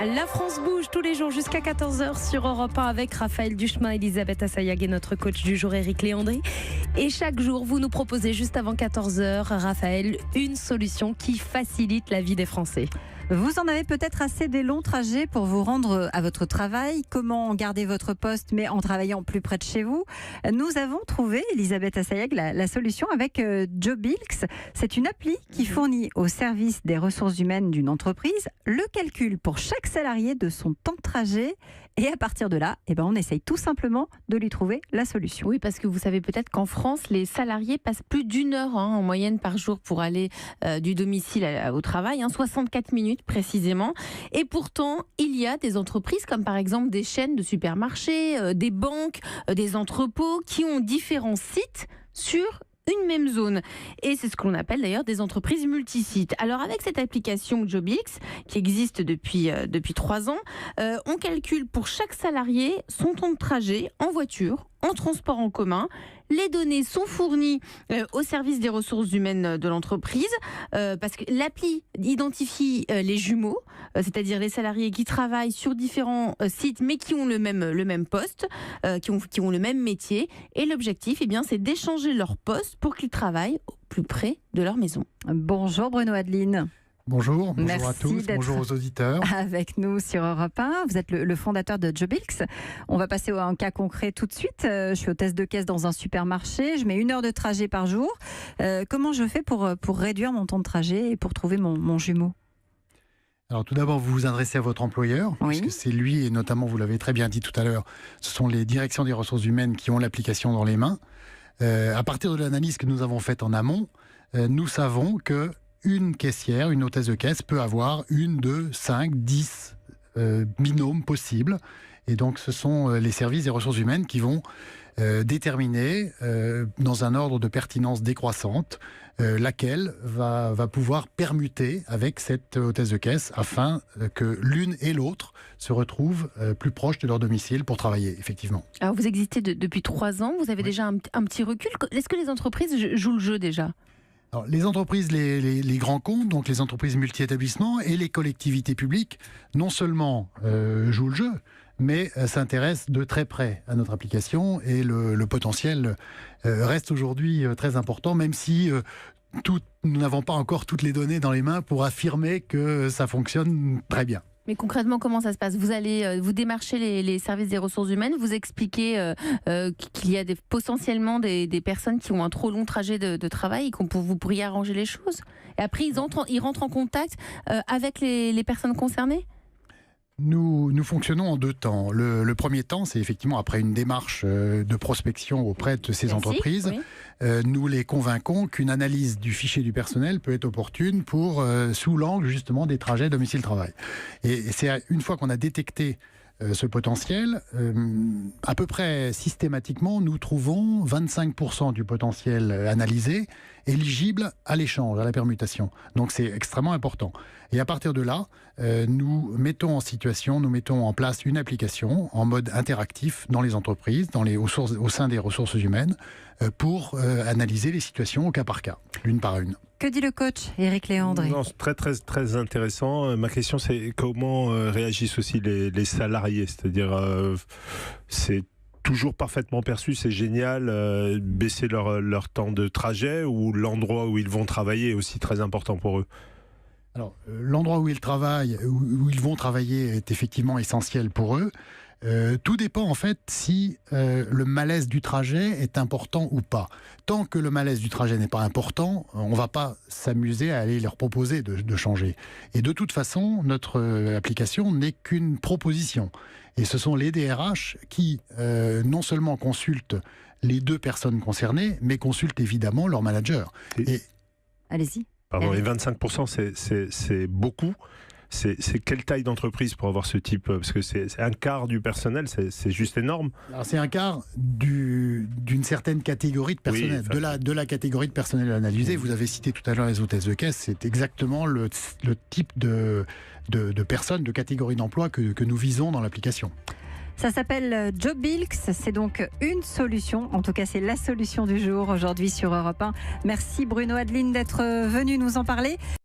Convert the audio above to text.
La France bouge tous les jours jusqu'à 14h sur Europe 1 avec Raphaël Duchemin, Elisabeth Assayag et notre coach du jour Eric Léandré. Et chaque jour, vous nous proposez juste avant 14h, Raphaël, une solution qui facilite la vie des Français. Vous en avez peut-être assez des longs trajets pour vous rendre à votre travail. Comment garder votre poste mais en travaillant plus près de chez vous? Nous avons trouvé, Elisabeth Assayag, la solution avec Jobilx. C'est une appli qui fournit au service des ressources humaines d'une entreprise le calcul pour chaque salarié de son temps de trajet. Et à partir de là, on essaye tout simplement de lui trouver la solution. Oui, parce que vous savez peut-être qu'en France, les salariés passent plus d'une heure en moyenne par jour pour aller du domicile au travail, 64 minutes précisément. Et pourtant, il y a des entreprises comme par exemple des chaînes de supermarchés, des banques, des entrepôts qui ont différents sites sur une même zone. Et c'est ce qu'on appelle d'ailleurs des entreprises multisites. Alors avec cette application Jobilx, qui existe depuis 3 ans, on calcule pour chaque salarié son temps de trajet en voiture, en transport en commun. Les données sont fournies au service des ressources humaines de l'entreprise parce que l'appli identifie les jumeaux, c'est-à-dire les salariés qui travaillent sur différents sites mais qui ont le même poste, qui ont le même métier. Et l'objectif, c'est d'échanger leur poste pour qu'ils travaillent au plus près de leur maison. Bonjour Bruno Adeline. Bonjour Merci à tous, bonjour aux auditeurs. Avec nous sur Europe 1, vous êtes le fondateur de Jobilx. On va passer à un cas concret tout de suite. Je suis hôtesse de caisse dans un supermarché, je mets 1 heure de trajet par jour. Comment je fais pour réduire mon temps de trajet et pour trouver mon jumeau ? Alors tout d'abord, vous vous adressez à votre employeur, oui, puisque c'est lui, et notamment, vous l'avez très bien dit tout à l'heure, ce sont les directions des ressources humaines qui ont l'application dans les mains. À partir de l'analyse que nous avons faite en amont, nous savons que une caissière, une hôtesse de caisse peut avoir 1, 2, 5, 10 binômes possibles. Et donc, ce sont les services des ressources humaines qui vont déterminer, dans un ordre de pertinence décroissante, laquelle va pouvoir permuter avec cette hôtesse de caisse afin que l'une et l'autre se retrouvent plus proches de leur domicile pour travailler, effectivement. Alors, vous existez depuis 3 ans, vous avez déjà un petit recul. Est-ce que les entreprises jouent le jeu déjà ? Alors, les entreprises, les grands comptes, donc les entreprises multi-établissements et les collectivités publiques, non seulement jouent le jeu, mais s'intéressent de très près à notre application et le potentiel reste aujourd'hui très important, même si nous n'avons pas encore toutes les données dans les mains pour affirmer que ça fonctionne très bien. Mais concrètement, comment ça se passe ? Vous allez vous démarcher les services des ressources humaines, vous expliquez qu'il y a potentiellement des personnes qui ont un trop long trajet de travail et vous pourriez arranger les choses. Et après, ils rentrent en contact avec les personnes concernées ? Nous fonctionnons en 2 temps. Le premier temps, c'est effectivement après une démarche de prospection auprès de ces entreprises. Oui. Nous les convainquons qu'une analyse du fichier du personnel peut être opportune sous l'angle justement des trajets domicile-travail. Et c'est une fois qu'on a détecté ce potentiel, à peu près systématiquement, nous trouvons 25% du potentiel analysé éligible à l'échange, à la permutation. Donc c'est extrêmement important. Et à partir de là, nous mettons en place une application en mode interactif dans les entreprises, au sein des ressources humaines, pour analyser les situations au cas par cas, l'une par une. Que dit le coach Eric Léandré ? Non, c'est très, très, très intéressant. Ma question, c'est comment réagissent aussi les salariés ? C'est-à-dire, c'est toujours parfaitement perçu, c'est génial, baisser leur temps de trajet, ou l'endroit où ils vont travailler est aussi très important pour eux ? Alors, l'endroit où ils vont travailler est effectivement essentiel pour eux. Tout dépend en fait si le malaise du trajet est important ou pas. Tant que le malaise du trajet n'est pas important, on ne va pas s'amuser à aller leur proposer de changer. Et de toute façon, notre application n'est qu'une proposition. Et ce sont les DRH qui non seulement consultent les 2 personnes concernées, mais consultent évidemment leur manager. Allez-y. Pardon, et 25%, c'est beaucoup. C'est quelle taille d'entreprise pour avoir ce type ? Parce que c'est 1/4 du personnel, c'est juste énorme. Alors c'est 1/4 d'une certaine catégorie de personnel, oui, de la catégorie de personnel analysé. Vous avez cité tout à l'heure les hôtesses de caisse, c'est exactement le type de personnes, de catégorie d'emploi que nous visons dans l'application. Ça s'appelle Jobilx, c'est donc une solution, en tout cas c'est la solution du jour aujourd'hui sur Europe 1. Merci Bruno Adeline d'être venu nous en parler.